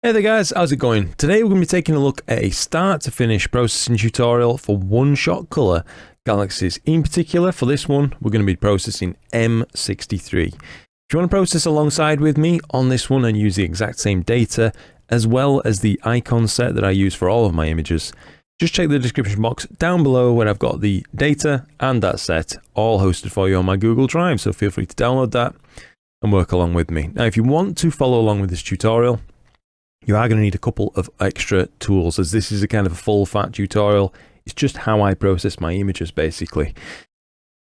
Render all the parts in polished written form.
Hey there guys, how's it going? Today we're going to be taking a look at a start to finish processing tutorial for one-shot color galaxies. In particular, for this one, we're going to be processing M63. If you want to process alongside with me on this one and use the exact same data, as well as the icon set that I use for all of my images, just check the description box down below where I've got the data and that set all hosted for you on my Google Drive, so feel free to download that and work along with me. Now, if you want to follow along with this tutorial, you are going to need a couple of extra tools, as this is a kind of a full-fat tutorial. It's just how I process my images, basically.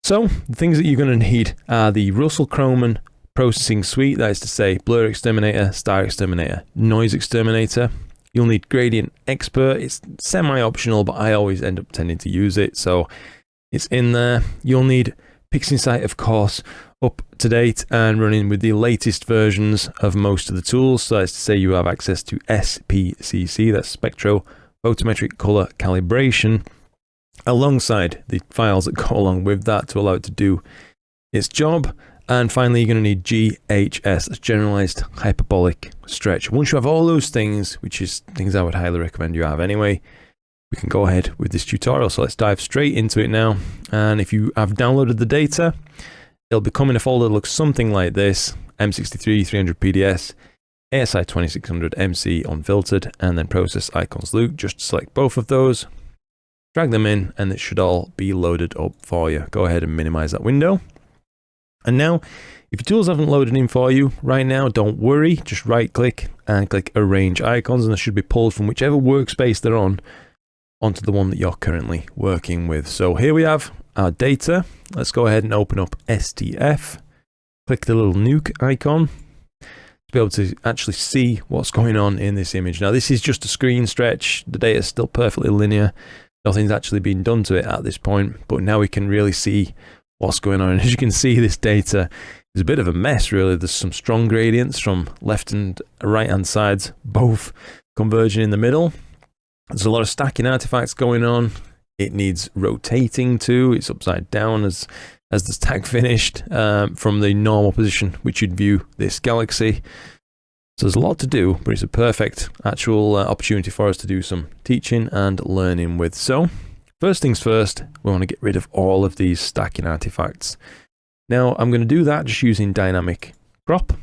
So, the things that you're going to need are the Russell-Kroman processing suite, that is to say, BlurXTerminator, StarXTerminator, NoiseXTerminator. You'll need Gradient Expert. It's semi-optional, but I always end up tending to use it, so it's in there. You'll need PixInsight, of course, up to date and running with the latest versions of most of the tools. So that's to say you have access to SPCC, that's Spectro Photometric Color Calibration, alongside the files that go along with that to allow it to do its job. And finally, you're going to need GHS, that's Generalized Hyperbolic Stretch. Once you have all those things, which is things I would highly recommend you have anyway, we can go ahead with this tutorial. So let's dive straight into it now. And if you have downloaded the data, it'll be coming in a folder that looks something like this: M63 300 PDS, ASI 2600 MC unfiltered, and then process icons loop. Just select both of those, drag them in, and it should all be loaded up for you. Go ahead and minimize that window. And now, if your tools haven't loaded in for you right now, don't worry. Just right click and click Arrange Icons, and they should be pulled from whichever workspace they're on onto the one that you're currently working with. So here we have our data. Let's go ahead and open up STF. Click the little nuke icon to be able to actually see what's going on in this image. Now, this is just a screen stretch. The data is still perfectly linear. Nothing's actually been done to it at this point, but now we can really see what's going on. And as you can see, this data is a bit of a mess, really. There's some strong gradients from left and right hand sides, both converging in the middle. There's a lot of stacking artifacts going on. It needs rotating too. It's upside down as the stack finished from the normal position which you'd view this galaxy. So there's a lot to do, but it's a perfect actual opportunity for us to do some teaching and learning with. So first things first, we want to get rid of all of these stacking artifacts. Now I'm going to do that just using dynamic crop.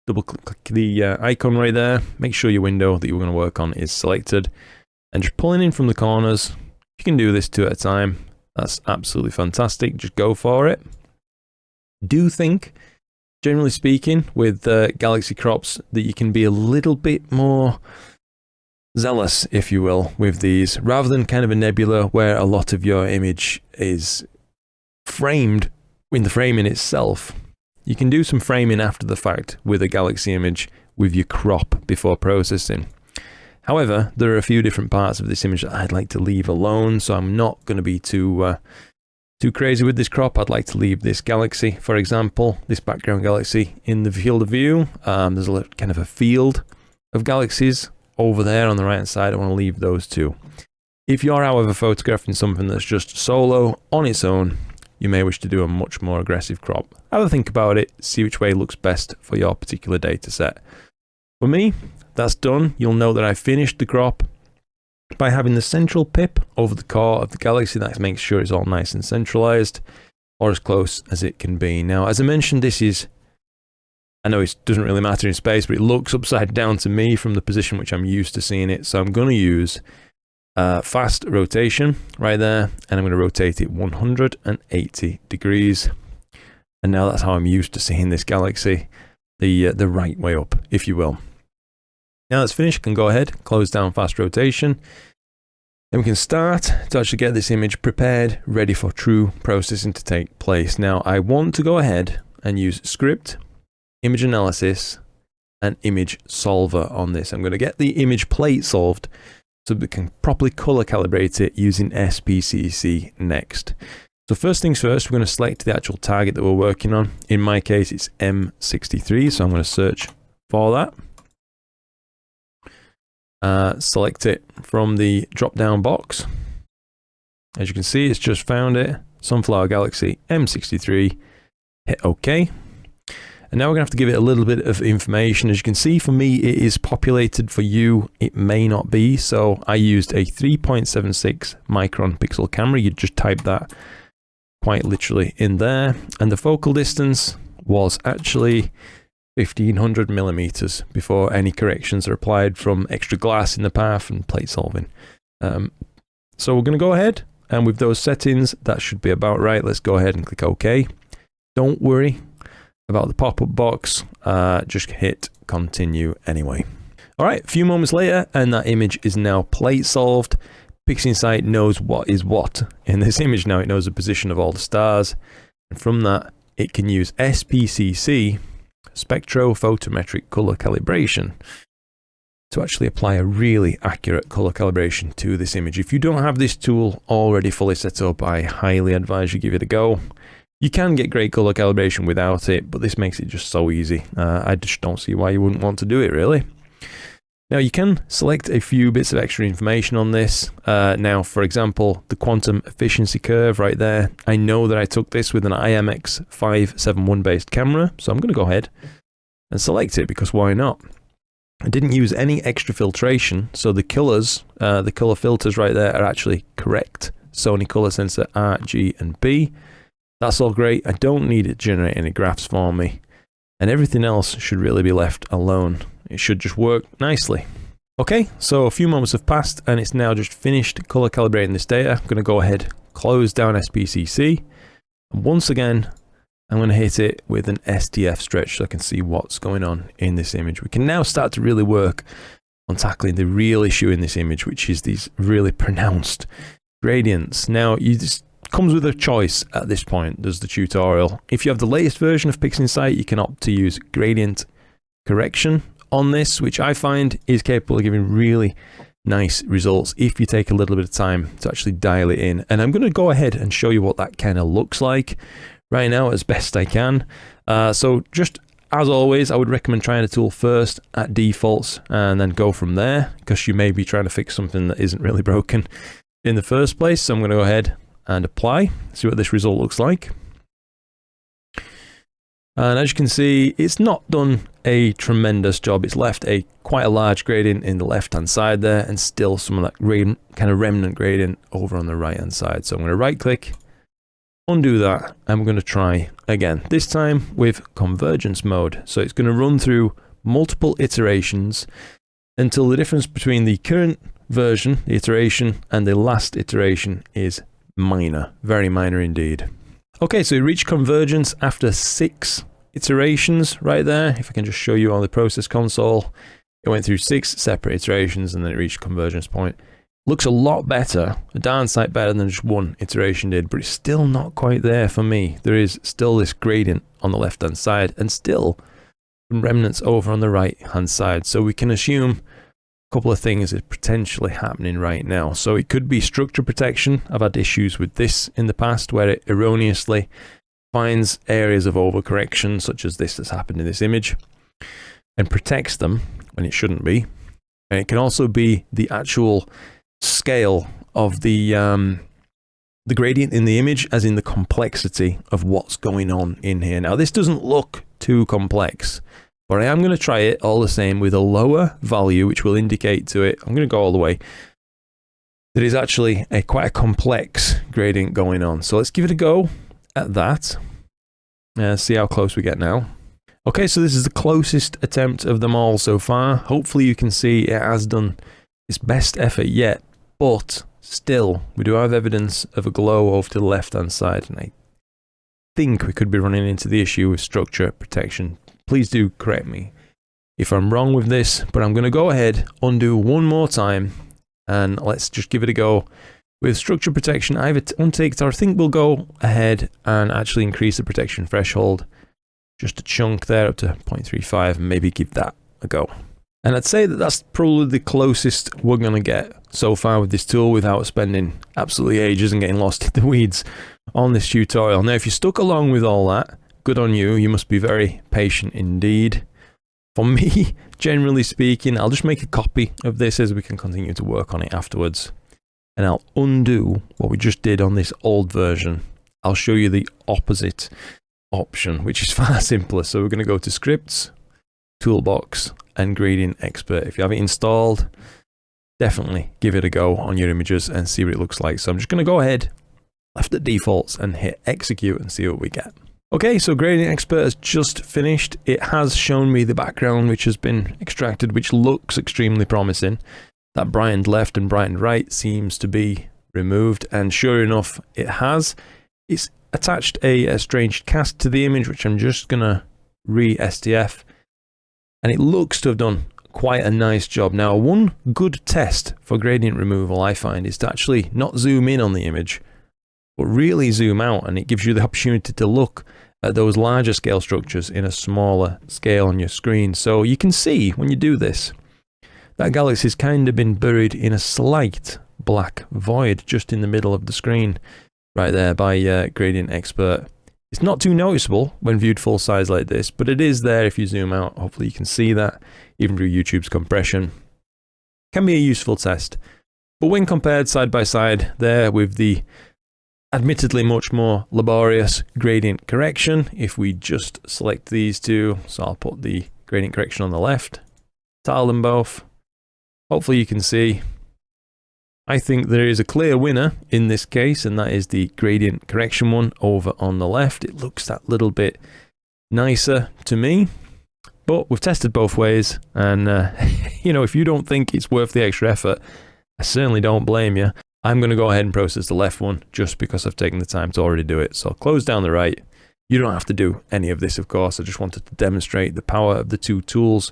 Double click the icon right there. Make sure your window that you're going to work on is selected, and just pulling in from the corners. You can do this 2 at a time. That's absolutely fantastic. Just go for it. Do think, generally speaking, with galaxy crops, that you can be a little bit more zealous, if you will, with these, rather than kind of a nebula where a lot of your image is framed in the framing itself. You can do some framing after the fact with a galaxy image with your crop before processing. However, there are a few different parts of this image that I'd like to leave alone, so I'm not going to be too crazy with this crop. I'd like to leave this galaxy, for example, this background galaxy in the field of view. There's a kind of a field of galaxies over there on the right hand side. I want to leave those two. If you're, however, photographing something that's just solo on its own, you may wish to do a much more aggressive crop. Have a think about it, see which way looks best for your particular data set. For me, that's done. You'll know that I finished the crop by having the central pip over the core of the galaxy. That makes sure it's all nice and centralized, or as close as it can be. Now, as I mentioned, this is, I know it doesn't really matter in space, but it looks upside down to me from the position which I'm used to seeing it. So I'm going to use fast rotation right there, and I'm going to rotate it 180 degrees. And now that's how I'm used to seeing this galaxy, the right way up, if you will. Now that's finished, I can go ahead, close down fast rotation. Then we can start to actually get this image prepared, ready for true processing to take place. Now I want to go ahead and use script, image analysis, and image solver on this. I'm going to get the image plate solved so we can properly color calibrate it using SPCC next. So first things first, we're going to select the actual target that we're working on. In my case, it's M63, so I'm going to search for that. Select it from the drop down box. As you can see, it's just found it. Sunflower Galaxy M63. Hit OK. And now we're gonna have to give it a little bit of information. As you can see, for me, it is populated. For you, it may not be. So I used a 3.76 micron pixel camera. You just type that quite literally in there. And the focal distance was actually 1500 millimeters before any corrections are applied from extra glass in the path and plate solving. So we're going to go ahead, and with those settings, that should be about right. Let's go ahead and click OK. Don't worry about the pop-up box. Just hit continue anyway. All right, a few moments later, and that image is now plate solved. PixInsight knows what is what in this image now. It knows the position of all the stars, and from that, it can use SPCC, spectrophotometric color calibration, to actually apply a really accurate color calibration to this image. If you don't have this tool already fully set up, I highly advise you give it a go. You can get great color calibration without it, but this makes it just so easy. I just don't see why you wouldn't want to do it, really. Now you can select a few bits of extra information on this. Now, for example, the quantum efficiency curve right there. I know that I took this with an IMX571 based camera, so I'm going to go ahead and select it because why not? I didn't use any extra filtration, so the colors, the color filters right there are actually correct. Sony color sensor R, G, and B. That's all great. I don't need it to generate any graphs for me, and everything else should really be left alone. It should just work nicely. Okay, so a few moments have passed and it's now just finished color calibrating this data. I'm going to go ahead, close down SPCC, and once again, I'm going to hit it with an STF stretch so I can see what's going on in this image. We can now start to really work on tackling the real issue in this image, which is these really pronounced gradients. Now, this comes with a choice at this point, does the tutorial. If you have the latest version of PixInsight, you can opt to use gradient correction on this, which I find is capable of giving really nice results if you take a little bit of time to actually dial it in. And I'm going to go ahead and show you what that kind of looks like right now as best I can. So just as always, I would recommend trying a tool first at defaults and then go from there, because you may be trying to fix something that isn't really broken in the first place. So I'm going to go ahead and apply, see what this result looks like. And as you can see, it's not done a tremendous job. It's left quite a large gradient in the left-hand side there, and still some of that kind of remnant gradient over on the right-hand side. So I'm going to right-click, undo that, and we're going to try again, this time with convergence mode. So it's going to run through multiple iterations until the difference between the current version, the iteration, and the last iteration is minor, very minor indeed. Okay, so we reached convergence after 6 iterations right there. If I can just show you on the process console, it went through 6 separate iterations and then it reached convergence point. Looks a lot better, a darn sight better than just 1 iteration did, but it's still not quite there for me. There is still this gradient on the left hand side and still some remnants over on the right hand side. So we can assume couple of things is potentially happening right now. So it could be structure protection. I've had issues with this in the past where it erroneously finds areas of overcorrection, such as this that's happened in this image, and protects them when it shouldn't be. And it can also be the actual scale of the gradient in the image, as in the complexity of what's going on in here. Now, this doesn't look too complex, but I am going to try it all the same with a lower value, which will indicate to it, I'm going to go all the way, that is actually quite a complex gradient going on. So let's give it a go at that. See how close we get now. Okay, so this is the closest attempt of them all so far. Hopefully you can see it has done its best effort yet, but still, we do have evidence of a glow over to the left-hand side, and I think we could be running into the issue with structure protection. Please do correct me if I'm wrong with this, but I'm going to go ahead, undo one more time, and let's just give it a go. With structure protection, either unticked, or I think we'll go ahead and actually increase the protection threshold just a chunk there up to 0.35 and maybe give that a go. And I'd say that that's probably the closest we're going to get so far with this tool without spending absolutely ages and getting lost in the weeds on this tutorial. Now, if you stuck along with all that, good on you. You must be very patient indeed. For me, generally speaking, I'll just make a copy of this as we can continue to work on it afterwards. And I'll undo what we just did on this old version. I'll show you the opposite option, which is far simpler. So we're going to go to Scripts, Toolbox, and Gradient Expert. If you have it installed, definitely give it a go on your images and see what it looks like. So I'm just going to go ahead, left at defaults, and hit execute and see what we get. Okay, so Gradient Expert has just finished. It has shown me the background which has been extracted, which looks extremely promising. That brightened left and brightened right seems to be removed, and sure enough, it has. It's attached a strange cast to the image, which I'm just going to re-STF, and it looks to have done quite a nice job. Now, one good test for gradient removal, I find, is to actually not zoom in on the image, but really zoom out, and it gives you the opportunity to look at those larger scale structures in a smaller scale on your screen. So you can see when you do this, that galaxy's kind of been buried in a slight black void just in the middle of the screen, right there by Gradient Expert. It's not too noticeable when viewed full size like this, but it is there if you zoom out. Hopefully you can see that, even through YouTube's compression. Can be a useful test. But when compared side by side there with the admittedly much more laborious gradient correction, if we just select these two, so I'll put the gradient correction on the left, tile them both, hopefully you can see, I think there is a clear winner in this case, and that is the gradient correction one over on the left. It looks that little bit nicer to me, but we've tested both ways, and you know, if you don't think it's worth the extra effort, I certainly don't blame you. I'm going to go ahead and process the left one just because I've taken the time to already do it. So I'll close down the right. You don't have to do any of this, of course. I just wanted to demonstrate the power of the two tools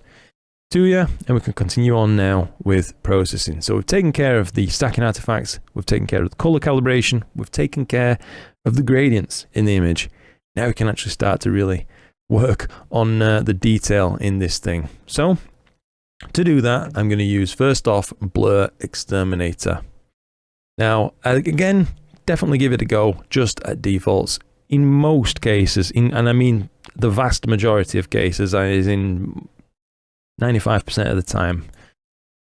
to you, and we can continue on now with processing. So we've taken care of the stacking artifacts, we've taken care of the color calibration, we've taken care of the gradients in the image. Now we can actually start to really work on the detail in this thing. So to do that, I'm going to use first off BlurXTerminator. Now, again, definitely give it a go just at defaults. In most cases, and I mean the vast majority of cases, as in 95% of the time,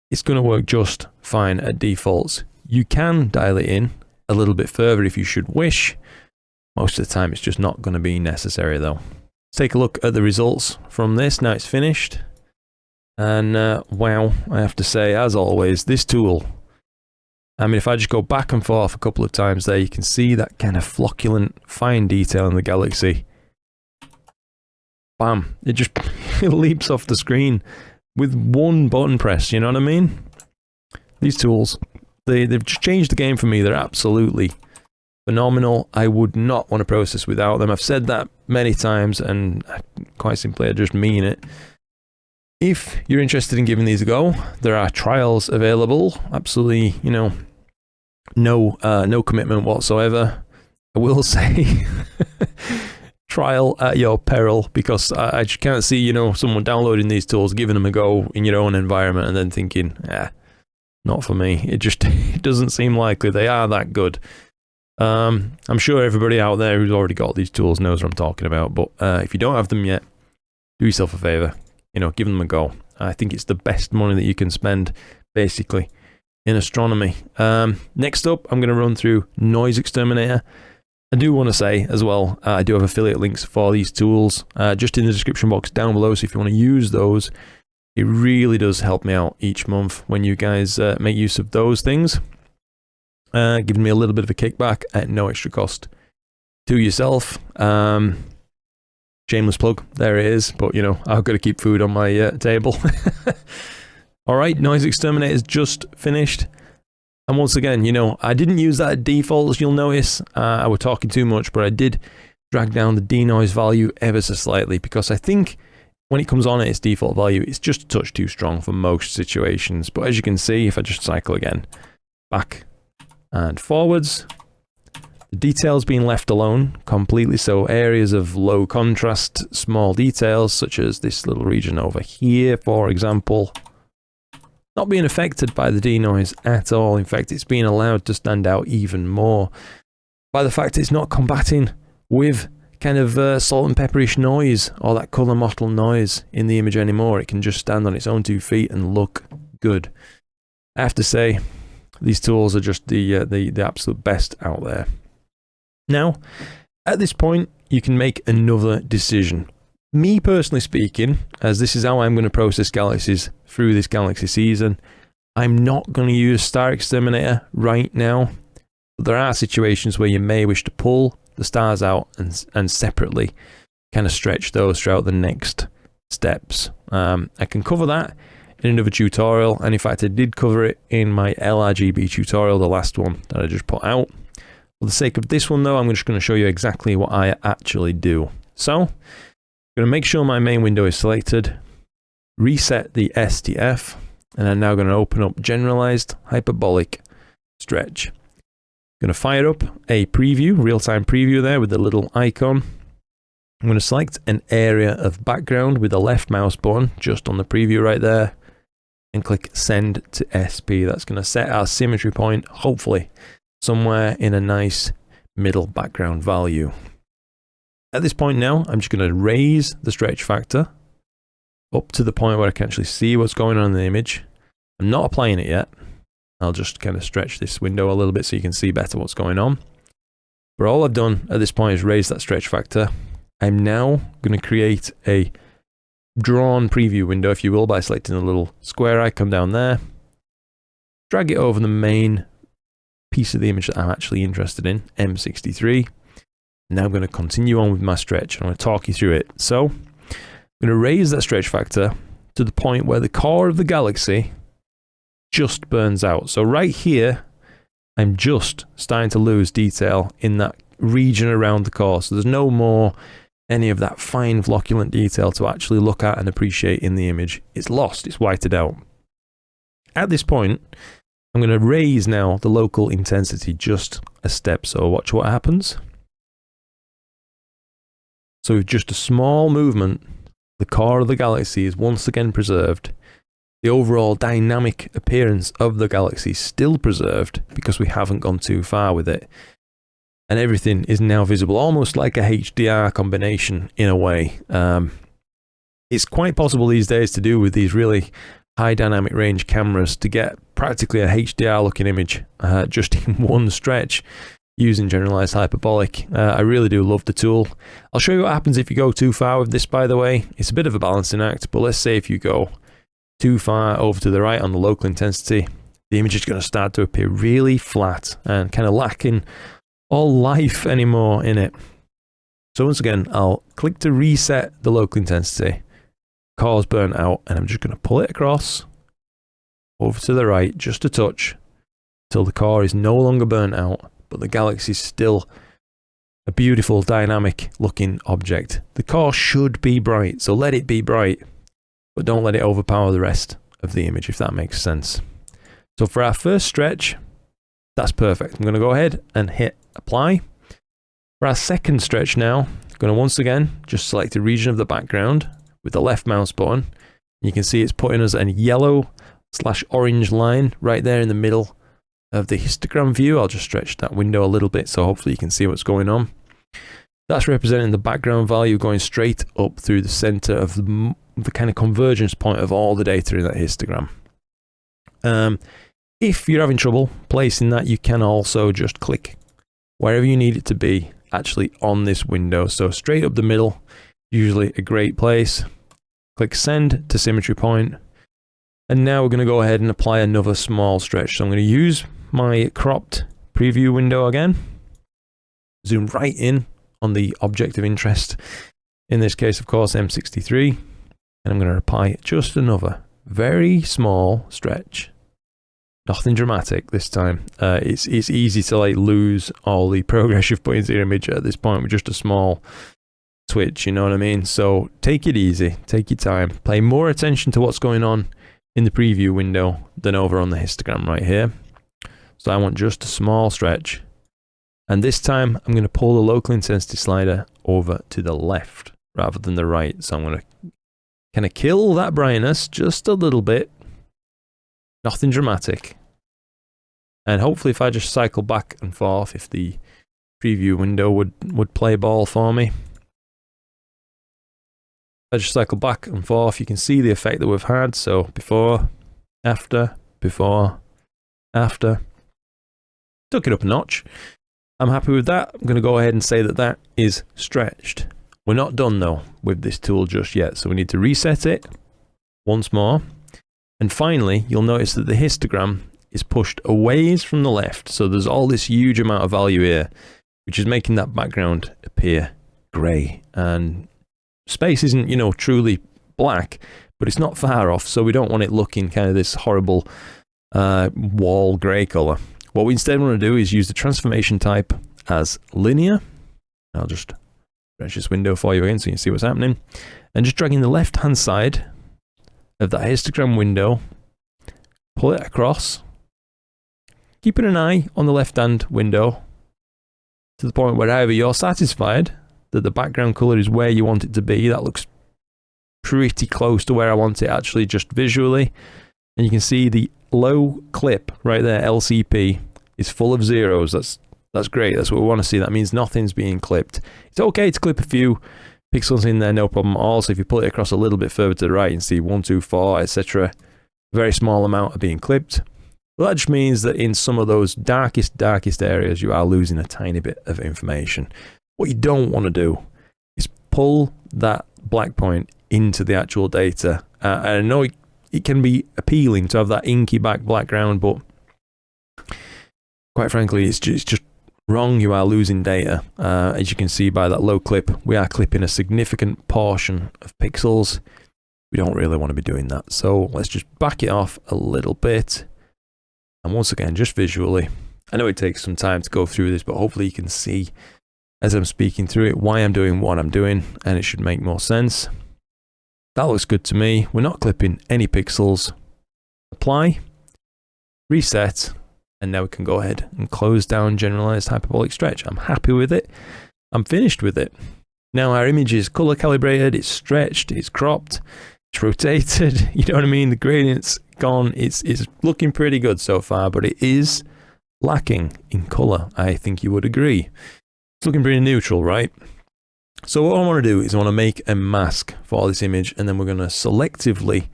it's going to work just fine at defaults. You can dial it in a little bit further if you should wish. Most of the time, it's just not going to be necessary though. Let's take a look at the results from this. Now it's finished. And wow, I have to say, as always, this tool, I mean, if I just go back and forth a couple of times there, you can see that kind of flocculent, fine detail in the galaxy. Bam, it just it leaps off the screen with one button press, you know what I mean? These tools, they've just changed the game for me. They're absolutely phenomenal. I would not want to process without them. I've said that many times, and quite simply, I just mean it. If you're interested in giving these a go, there are trials available. Absolutely, you know, no commitment whatsoever. I will say, trial at your peril, because I just can't see, you know, someone downloading these tools, giving them a go in your own environment, and then thinking, not for me. It just it doesn't seem likely they are that good. I'm sure everybody out there who's already got these tools knows what I'm talking about, but if you don't have them yet, do yourself a favor. You know, give them a go. I think it's the best money that you can spend, basically, in astronomy. Next up, I'm going to run through NoiseXTerminator. I do want to say, as well, I do have affiliate links for these tools, just in the description box down below, so if you want to use those, it really does help me out each month when you guys make use of those things. Giving me a little bit of a kickback at no extra cost to yourself. Shameless plug, there it is, but you know, I've got to keep food on my table. Alright, NoiseXTerminator is just finished. And once again, you know, I didn't use that at default, as you'll notice. I was talking too much, but I did drag down the denoise value ever so slightly, because I think when it comes on at its default value, it's just a touch too strong for most situations. But as you can see, if I just cycle again, back and forwards, the details being left alone completely. So areas of low contrast, small details, such as this little region over here, for example, not being affected by the denoise at all. In fact, it's being allowed to stand out even more by the fact it's not combating with kind of salt and pepperish noise or that color mottle noise in the image anymore. It can just stand on its own 2 feet and look good. I have to say, these tools are just the absolute best out there. Now, At this point, you can make another decision. Me personally speaking, as this is how I'm going to process galaxies through this galaxy season, I'm not going to use StarXTerminator right now. But there are situations where you may wish to pull the stars out and separately kind of stretch those throughout the next steps. I can cover that in another tutorial, and in fact I did cover it in my LRGB tutorial, the last one that I just put out. For the sake of this one though, I'm just going to show you exactly what I actually do. So, I'm going to make sure my main window is selected, reset the STF, and I'm now going to open up Generalized Hyperbolic Stretch. I'm going to fire up a preview, real-time preview there with the little icon. I'm going to select an area of background with the left mouse button just on the preview right there and click Send to SP. That's going to set our symmetry point, hopefully, somewhere in a nice middle background value. At this point now, I'm just going to raise the stretch factor up to the point where I can actually see what's going on in the image. I'm not applying it yet. I'll just kind of stretch this window a little bit so you can see better what's going on. But all I've done at this point is raise that stretch factor. I'm now going to create a drawn preview window, if you will, by selecting the little square icon down there. Drag it over the main piece of the image that I'm actually interested in, M63. Now I'm going to continue on with my stretch. I'm going to talk you through it. So, I'm going to raise that stretch factor to the point where the core of the galaxy just burns out. So right here, I'm just starting to lose detail in that region around the core. So there's no more any of that fine flocculent detail to actually look at and appreciate in the image. It's lost, it's whited out. At this point, I'm going to raise now the local intensity just a step. So watch what happens. So with just a small movement, the core of the galaxy is once again preserved. The overall dynamic appearance of the galaxy is still preserved because we haven't gone too far with it. And everything is now visible, almost like a HDR combination in a way. It's quite possible these days to do with these really high dynamic range cameras to get practically a HDR looking image just in one stretch using Generalized Hyperbolic. I really do love the tool. I'll show you what happens if you go too far with this, by the way. It's a bit of a balancing act, but let's say if you go too far over to the right on the local intensity, the image is going to start to appear really flat and kind of lacking all life anymore in it. So once again, I'll click to reset the local intensity. Core's burnt out, and I'm just going to pull it across over to the right just a touch till the core is no longer burnt out, but the galaxy is still a beautiful dynamic looking object. The core should be bright, so let it be bright, but don't let it overpower the rest of the image, if that makes sense. So for our first stretch, that's perfect. I'm going to go ahead and hit apply. For our second stretch now, I'm going to once again just select a region of the background with the left mouse button. You can see it's putting us a yellow/orange line right there in the middle of the histogram view. I'll just stretch that window a little bit so hopefully you can see what's going on. That's representing the background value going straight up through the center of the kind of convergence point of all the data in that histogram. If you're having trouble placing that, you can also just click wherever you need it to be actually on this window. So straight up the middle, usually a great place. Click send to symmetry point. And now we're going to go ahead and apply another small stretch. So I'm going to use my cropped preview window again. Zoom right in on the object of interest. In this case, of course, M63. And I'm going to apply just another very small stretch. Nothing dramatic this time. It's easy to like lose all the progress you've put into your image at this point with just a small twitch, you know what I mean? So take it easy, take your time, pay more attention to what's going on in the preview window than over on the histogram right here. So I want just a small stretch. And this time I'm going to pull the local intensity slider over to the left rather than the right. So I'm going to kind of kill that brightness just a little bit. Nothing dramatic. And hopefully if I just cycle back and forth, if the preview window would play ball for me. If I just cycle back and forth, you can see the effect that we've had. So before, after, before, after. Took it up a notch. I'm happy with that. I'm going to go ahead and say that that is stretched. We're not done though with this tool just yet, so we need to reset it once more. And finally, you'll notice that the histogram is pushed away from the left, so there's all this huge amount of value here, which is making that background appear grey. And space isn't, you know, truly black, but it's not far off, so we don't want it looking kind of this horrible wall grey colour. What we instead want to do is use the transformation type as linear. I'll just stretch this window for you again so you can see what's happening. And just dragging the left hand side of that histogram window, pull it across, keeping an eye on the left hand window to the point where either you're satisfied that the background colour is where you want it to be. That looks pretty close to where I want it actually, just visually. And you can see the low clip right there, LCP, is full of zeros. That's great. That's what we want to see. That means nothing's being clipped. It's okay to clip a few pixels in there, no problem at all. So if you pull it across a little bit further to the right, you can see 1, 2, 4, etc. Very small amount are being clipped. Well, that just means that in some of those darkest areas, you are losing a tiny bit of information. What you don't want to do is pull that black point into the actual data. And I know it can be appealing to have that inky background, but quite frankly, it's just wrong. You are losing data. As you can see by that low clip, we are clipping a significant portion of pixels. We don't really want to be doing that. So let's just back it off a little bit. And once again, just visually, I know it takes some time to go through this, but hopefully you can see as I'm speaking through it why I'm doing what I'm doing, and it should make more sense. That looks good to me. We're not clipping any pixels. Apply, reset, and now we can go ahead and close down Generalized Hyperbolic Stretch. I'm happy with it. I'm finished with it. Now our image is color calibrated, it's stretched, it's cropped, it's rotated. You know what I mean? The gradient's gone. It's looking pretty good so far, but it is lacking in color. I think you would agree. It's looking pretty neutral, right? So what I want to do is I want to make a mask for this image, and then we're going to selectively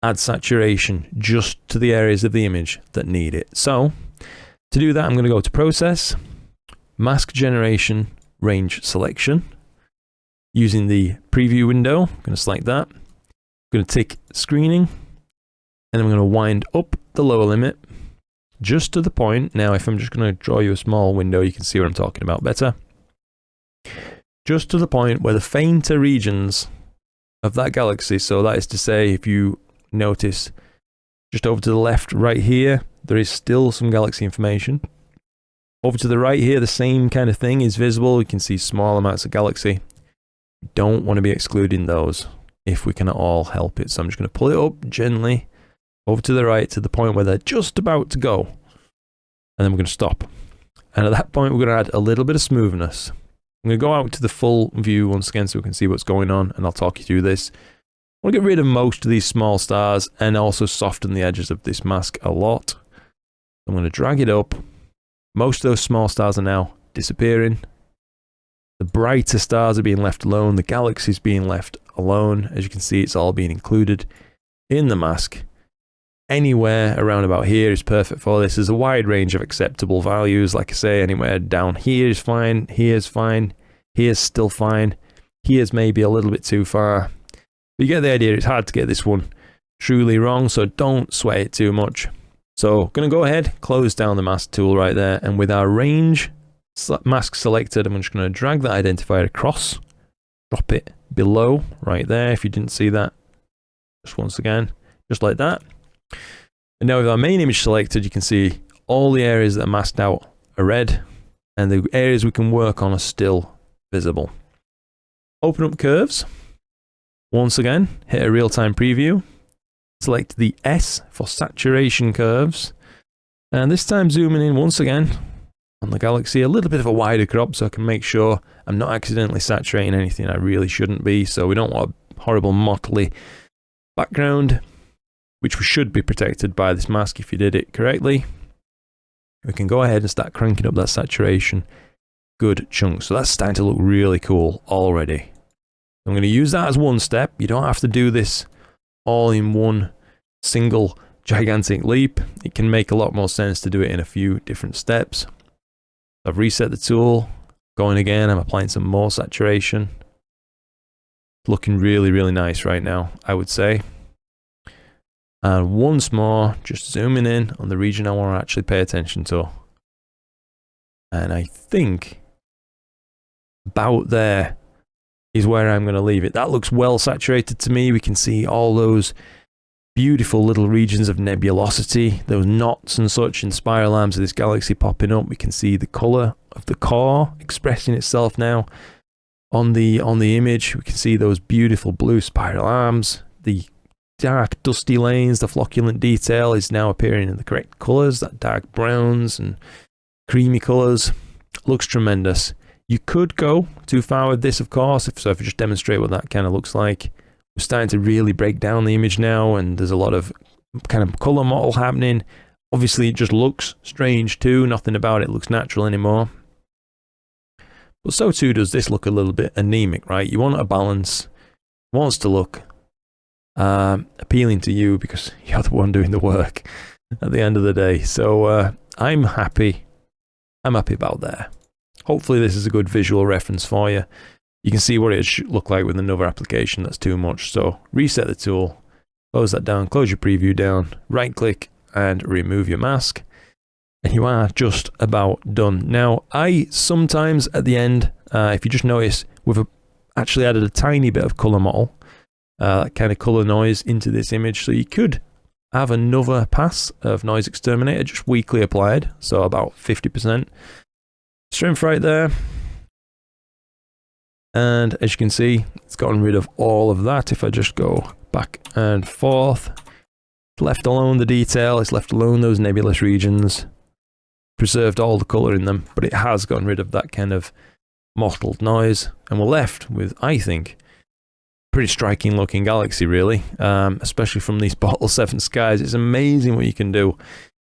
add saturation just to the areas of the image that need it. So to do that, I'm going to go to Process, Mask Generation, Range Selection. Using the preview window, I'm going to select that. I'm going to tick Screening, and I'm going to wind up the lower limit just to the point. Now, if I'm just going to draw you a small window, you can see what I'm talking about better. Just to the point where the fainter regions of that galaxy, so that is to say, if you notice just over to the left right here, there is still some galaxy information. Over to the right here, the same kind of thing is visible. You can see small amounts of galaxy. Don't want to be excluding those if we can at all help it. So I'm just going to pull it up gently over to the right to the point where they're just about to go. And then we're going to stop. And at that point, we're going to add a little bit of smoothness. I'm going to go out to the full view once again so we can see what's going on, and I'll talk you through this. I want to get rid of most of these small stars and also soften the edges of this mask a lot. I'm going to drag it up. Most of those small stars are now disappearing. The brighter stars are being left alone. The galaxy is being left alone. As you can see, it's all being included in the mask. Anywhere around about here is perfect for this. There's a wide range of acceptable values. Like I say, anywhere down here is fine. Here's fine. Here's still fine. Here's maybe a little bit too far. But you get the idea. It's hard to get this one truly wrong, so don't sweat it too much. So going to go ahead, close down the mask tool right there, and with our range mask selected, I'm just going to drag that identifier across, drop it below right there. If you didn't see that, just once again, just like that. And now with our main image selected, you can see all the areas that are masked out are red, and the areas we can work on are still visible. Open up curves. Once again, hit a real-time preview. Select the S for saturation curves. And this time zooming in once again on the galaxy, a little bit of a wider crop so I can make sure I'm not accidentally saturating anything I really shouldn't be. So we don't want a horrible mottly background, which should be protected by this mask if you did it correctly. We can go ahead and start cranking up that saturation good chunk. So that's starting to look really cool already. I'm going to use that as one step. You don't have to do this all in one single gigantic leap. It can make a lot more sense to do it in a few different steps. I've reset the tool, going again, I'm applying some more saturation. Looking really, really nice right now, I would say. And once more, just zooming in on the region I want to actually pay attention to. And I think about there is where I'm going to leave it. That looks well saturated to me. We can see all those beautiful little regions of nebulosity, those knots and such in spiral arms of this galaxy popping up. We can see the color of the core expressing itself now on the image. We can see those beautiful blue spiral arms. The dark dusty lanes, the flocculent detail is now appearing in the correct colors, that dark browns and creamy colors. Looks tremendous. You could go too far with this, of course, if I just demonstrate what that kind of looks like. We're starting to really break down the image now, and there's a lot of kind of color model happening. Obviously, it just looks strange too. Nothing about it looks natural anymore. But so too does this look a little bit anemic, right? You want a balance. It wants to look appealing to you because you're the one doing the work at the end of the day. So I'm happy. I'm happy about there. Hopefully this is a good visual reference for you. You can see what it should look like with another application that's too much. So reset the tool, close that down, close your preview down, right click and remove your mask. And you are just about done. Now, I sometimes at the end, if you just notice, we've actually added a tiny bit of color model, kind of color noise into this image. So you could have another pass of NoiseXTerminator just weakly applied. So about 50% strength right there. And as you can see, it's gotten rid of all of that. If I just go back and forth, left alone the detail, it's left alone those nebulous regions, preserved all the color in them, but it has gotten rid of that kind of mottled noise. And we're left with, I think, pretty striking looking galaxy really, especially from these Bottle 7 skies. It's amazing what you can do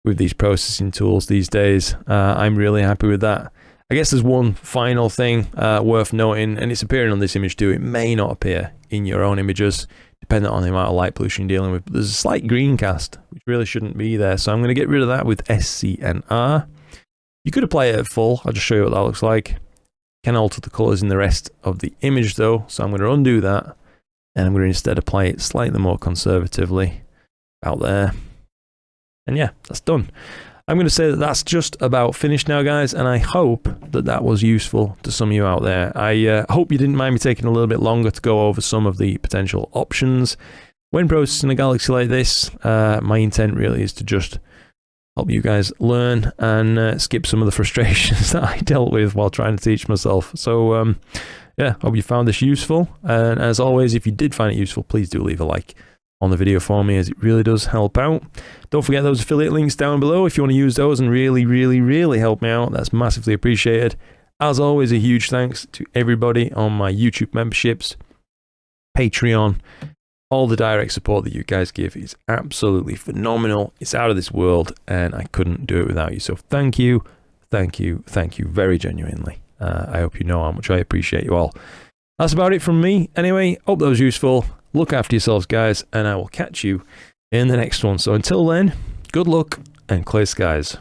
with these processing tools these days. I'm really happy with that. I guess there's one final thing worth noting, and it's appearing on this image too. It may not appear in your own images, depending on the amount of light pollution you're dealing with. But there's a slight green cast, which really shouldn't be there. So I'm going to get rid of that with SCNR. You could apply it at full. I'll just show you what that looks like. You can alter the colors in the rest of the image though. So I'm going to undo that, and I'm going to instead apply it slightly more conservatively out there. And yeah, that's done. I'm going to say that that's just about finished now, guys, and I hope that that was useful to some of you out there. I hope you didn't mind me taking a little bit longer to go over some of the potential options. When processing a galaxy like this, my intent really is to just help you guys learn and skip some of the frustrations that I dealt with while trying to teach myself. So, yeah, hope you found this useful. And as always, if you did find it useful, please do leave a like on the video for me, as it really does help out. Don't forget those affiliate links down below if you want to use those and really help me out. That's massively appreciated. As always, a huge thanks to everybody on my YouTube memberships, Patreon. All the direct support that you guys give is absolutely phenomenal. It's out of this world, and I couldn't do it without you. So thank you very genuinely. I hope you know how much I appreciate you all. That's about it from me. Anyway, hope that was useful. Look after yourselves, guys, and I will catch you in the next one. So until then, good luck and clear skies.